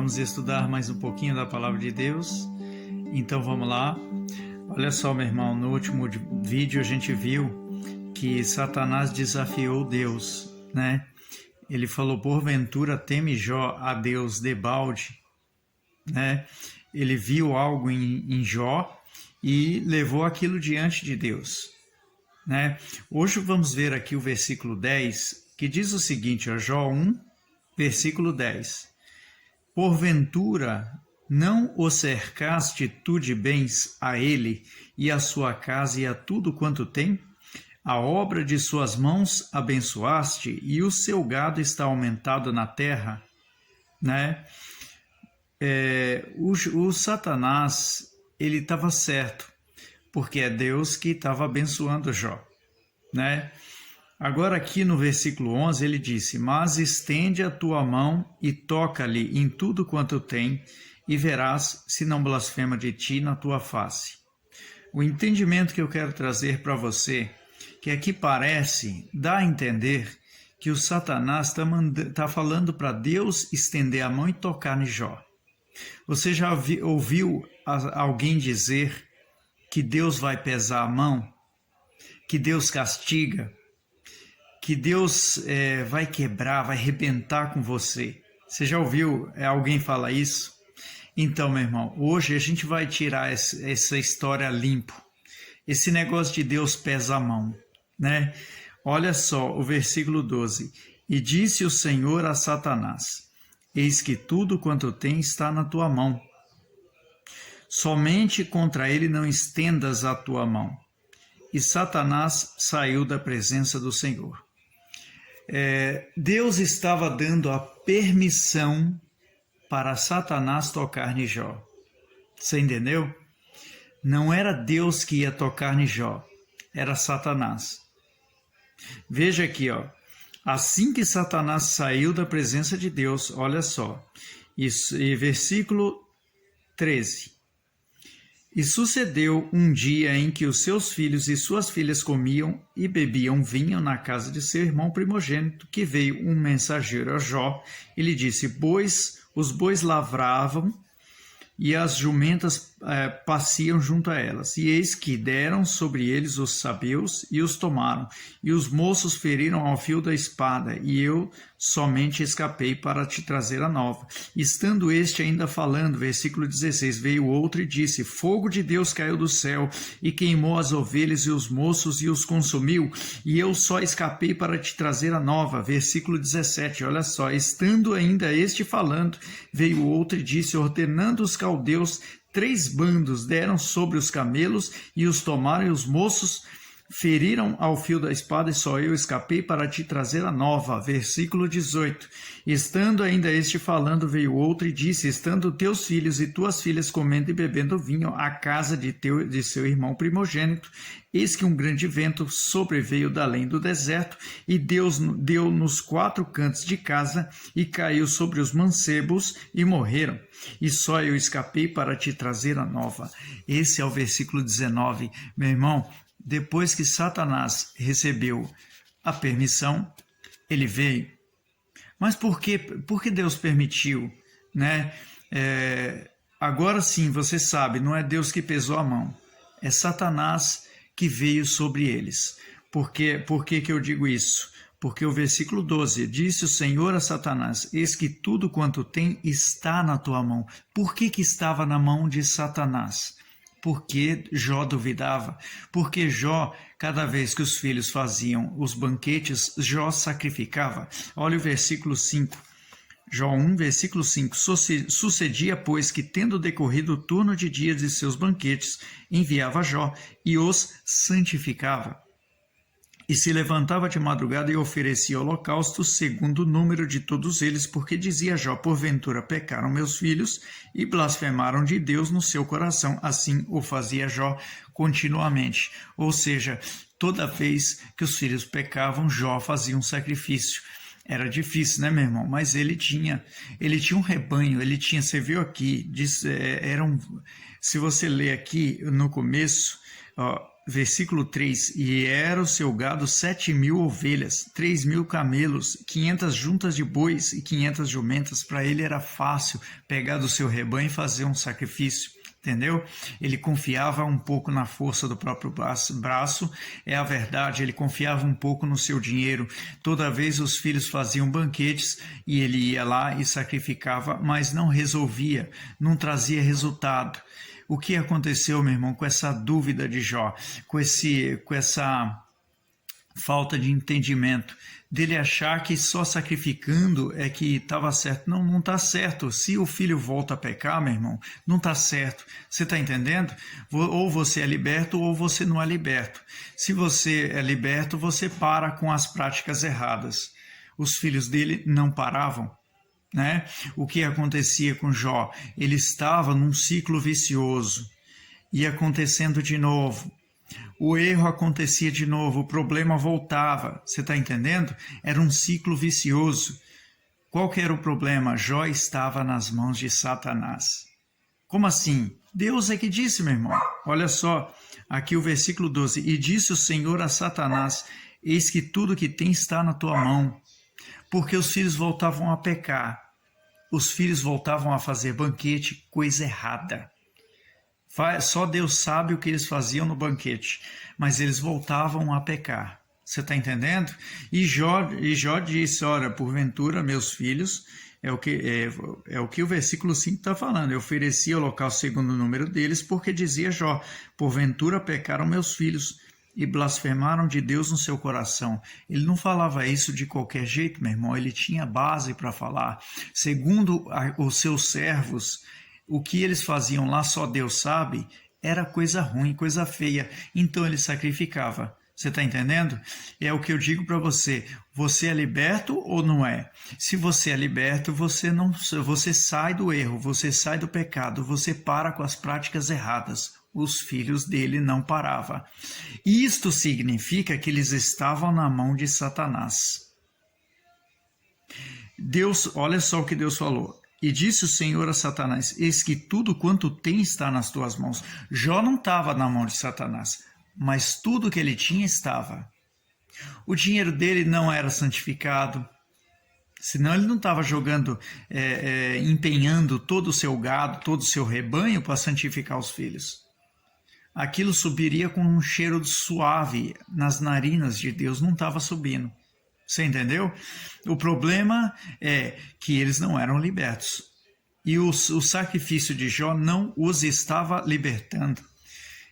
vamos estudar mais um pouquinho da Palavra de Deus. Então vamos lá. Olha só, meu irmão, no último vídeo a gente viu que Satanás desafiou Deus, né? Ele falou: porventura teme Jó a Deus debalde, né? Ele viu algo em Jó e levou aquilo diante de Deus, né? Hoje vamos ver aqui o versículo 10, que diz o seguinte, ó, Jó 1, versículo 10. Porventura não o cercaste tu de bens a ele e a sua casa e a tudo quanto tem? A obra de suas mãos abençoaste e o seu gado está aumentado na terra, né? O Satanás, ele estava certo, porque é Deus que estava abençoando Jó, né? Agora aqui no versículo 11 ele disse: mas estende a tua mão e toca-lhe em tudo quanto tem, e verás se não blasfema de ti na tua face. O entendimento que eu quero trazer para você, que aqui parece, dá a entender que o Satanás está falando para Deus estender a mão e tocar em Jó. Você já ouviu alguém dizer que Deus vai pesar a mão? Que Deus castiga? Que Deus vai quebrar, vai arrebentar com você? Você já ouviu alguém falar isso? Então, meu irmão, hoje a gente vai tirar essa história limpo. Esse negócio de Deus pesa a mão, né? Olha só o versículo 12. E disse o Senhor a Satanás: eis que tudo quanto tem está na tua mão. Somente contra ele não estendas a tua mão. E Satanás saiu da presença do Senhor. Deus estava dando a permissão para Satanás tocar em Jó. Você entendeu? Não era Deus que ia tocar em Jó, era Satanás. Veja aqui, ó. Assim que Satanás saiu da presença de Deus, olha só, isso, e versículo 13. E sucedeu um dia em que os seus filhos e suas filhas comiam e bebiam vinho na casa de seu irmão primogênito, que veio um mensageiro a Jó e lhe disse: os bois lavravam e as jumentas passeam junto a elas. E eis que deram sobre eles os sabeus e os tomaram. E os moços feriram ao fio da espada, e eu somente escapei para te trazer a nova. Estando este ainda falando, versículo 16, veio outro e disse: fogo de Deus caiu do céu e queimou as ovelhas e os moços e os consumiu, e eu só escapei para te trazer a nova. Versículo 17, olha só, estando ainda este falando, veio outro e disse, ordenando os caldeus, 3 bandos deram sobre os camelos e os tomaram, e os moços feriram ao fio da espada, e só eu escapei para te trazer a nova. Versículo 18. Estando ainda este falando, veio outro e disse: estando teus filhos e tuas filhas comendo e bebendo vinho à casa de seu irmão primogênito, eis que um grande vento sobreveio da além do deserto, e Deus deu nos 4 cantos de casa, e caiu sobre os mancebos, e morreram. E só eu escapei para te trazer a nova. Esse é o versículo 19. Meu irmão, depois que Satanás recebeu a permissão, ele veio. Mas por que Deus permitiu, né? Agora sim, você sabe, não é Deus que pesou a mão, é Satanás que veio sobre eles. Por que eu digo isso? Porque o versículo 12, disse o Senhor a Satanás: eis que tudo quanto tem está na tua mão. Por que estava na mão de Satanás? Porque Jó duvidava, porque Jó, cada vez que os filhos faziam os banquetes, Jó sacrificava. Olha o versículo 5, Jó 1, versículo 5. Sucedia, pois, que tendo decorrido o turno de dias de seus banquetes, enviava Jó e os santificava. E se levantava de madrugada e oferecia holocaustos segundo o número de todos eles, porque dizia Jó: porventura pecaram meus filhos e blasfemaram de Deus no seu coração. Assim o fazia Jó continuamente. Ou seja, toda vez que os filhos pecavam, Jó fazia um sacrifício. Era difícil, né, meu irmão? Mas ele tinha um rebanho, você viu aqui, se você ler aqui no começo, ó, versículo 3, e era o seu gado 7.000 ovelhas, 3.000 camelos, 500 juntas de bois e 500 jumentas. Para ele era fácil pegar do seu rebanho e fazer um sacrifício, entendeu? Ele confiava um pouco na força do próprio braço, é a verdade, ele confiava um pouco no seu dinheiro. Toda vez os filhos faziam banquetes e ele ia lá e sacrificava, mas não resolvia, não trazia resultado. O que aconteceu, meu irmão, com essa dúvida de Jó, com essa falta de entendimento, dele achar que só sacrificando é que estava certo? Não, não está certo. Se o filho volta a pecar, meu irmão, não está certo. Você está entendendo? Ou você é liberto ou você não é liberto. Se você é liberto, você para com as práticas erradas. Os filhos dele não paravam. Né? O que acontecia com Jó? Ele estava num ciclo vicioso, ia acontecendo de novo, o erro acontecia de novo, o problema voltava. Você está entendendo? Era um ciclo vicioso. Qual que era o problema? Jó estava nas mãos de Satanás. Como assim? Deus é que disse, meu irmão. Olha só, aqui o versículo 12. E disse o Senhor a Satanás: eis que tudo que tem está na tua mão. Porque os filhos voltavam a pecar. Os filhos voltavam a fazer banquete, coisa errada. Só Deus sabe o que eles faziam no banquete, mas eles voltavam a pecar. Você está entendendo? E Jó disse, ora, porventura, meus filhos, é o que o versículo 5 está falando, eu ofereci holocausto segundo o número deles, porque dizia Jó, porventura pecaram meus filhos, e blasfemaram de Deus no seu coração. Ele não falava isso de qualquer jeito, meu irmão, ele tinha base para falar. Segundo os seus servos, o que eles faziam lá, só Deus sabe, era coisa ruim, coisa feia. Então ele sacrificava. Você está entendendo? É o que eu digo para você. Você é liberto ou não é? Se você é liberto, você sai do erro, você sai do pecado, você para com as práticas erradas. Os filhos dele não paravam. Isto significa que eles estavam na mão de Satanás. Deus, olha só o que Deus falou. E disse o Senhor a Satanás: eis que tudo quanto tem está nas tuas mãos. Jó não estava na mão de Satanás, mas tudo que ele tinha estava. O dinheiro dele não era santificado, senão ele não estava empenhando todo o seu gado, todo o seu rebanho para santificar os filhos. Aquilo subiria com um cheiro suave nas narinas de Deus, não estava subindo. Você entendeu? O problema é que eles não eram libertos. E o sacrifício de Jó não os estava libertando.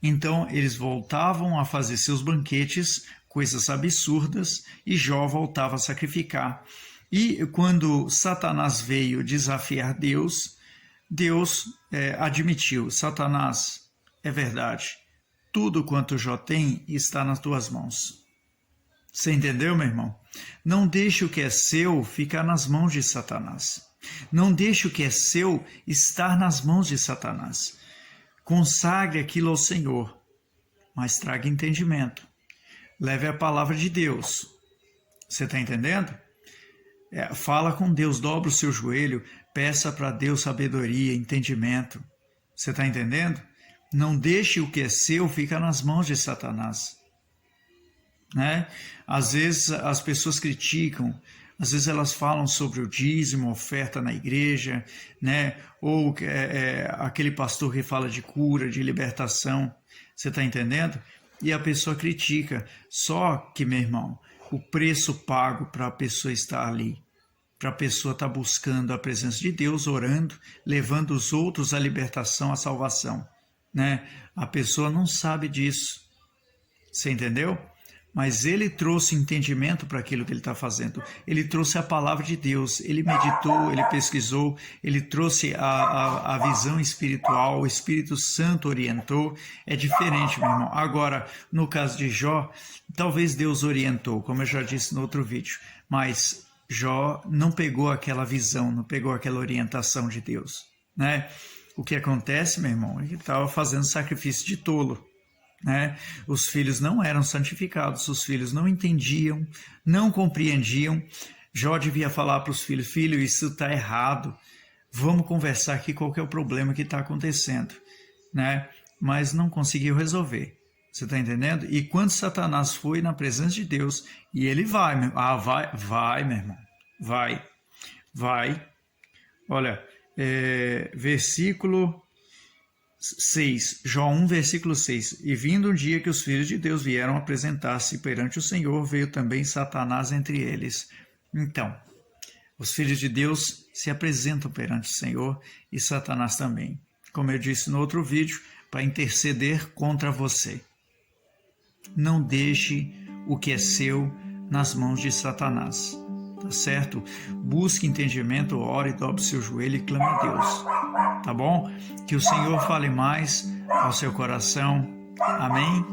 Então eles voltavam a fazer seus banquetes, coisas absurdas, e Jó voltava a sacrificar. E quando Satanás veio desafiar Deus, Deus admitiu: Satanás, é verdade, tudo quanto Jó tem está nas tuas mãos. Você entendeu, meu irmão? Não deixe o que é seu ficar nas mãos de Satanás. Não deixe o que é seu estar nas mãos de Satanás. Consagre aquilo ao Senhor, mas traga entendimento. Leve a palavra de Deus. Você está entendendo? Fala com Deus, dobra o seu joelho, peça para Deus sabedoria, entendimento. Você está entendendo? Não deixe o que é seu ficar nas mãos de Satanás. Né? Às vezes as pessoas criticam, às vezes elas falam sobre o dízimo, oferta na igreja, né? Ou aquele pastor que fala de cura, de libertação. Você está entendendo? E a pessoa critica. Só que, meu irmão, o preço pago para a pessoa estar ali, para a pessoa estar buscando a presença de Deus, orando, levando os outros à libertação, à salvação, né? A pessoa não sabe disso. Você entendeu? Mas ele trouxe entendimento para aquilo que ele está fazendo. Ele trouxe a palavra de Deus, ele meditou, ele pesquisou, ele trouxe a visão espiritual, o Espírito Santo orientou. É diferente, meu irmão. Agora, no caso de Jó, talvez Deus orientou, como eu já disse no outro vídeo, mas Jó não pegou aquela visão, não pegou aquela orientação de Deus, né? O que acontece, meu irmão, ele estava fazendo sacrifício de tolo. Né? Os filhos não eram santificados, os filhos não entendiam, não compreendiam. Jó devia falar para os filhos: filho, isso está errado, vamos conversar aqui qual que é o problema que está acontecendo, né? Mas não conseguiu resolver. Você está entendendo? E quando Satanás foi na presença de Deus, e ele vai, meu irmão. Vai, meu irmão. Vai. Olha, versículo 6, Jó 1, versículo 6. E vindo um dia que os filhos de Deus vieram apresentar-se perante o Senhor, veio também Satanás entre eles. Então, os filhos de Deus se apresentam perante o Senhor e Satanás também. Como eu disse no outro vídeo, para interceder contra você. Não deixe o que é seu nas mãos de Satanás. Tá certo? Busque entendimento, ore, dobre seu joelho e clame a Deus. Tá bom? Que o Senhor fale mais ao seu coração. Amém?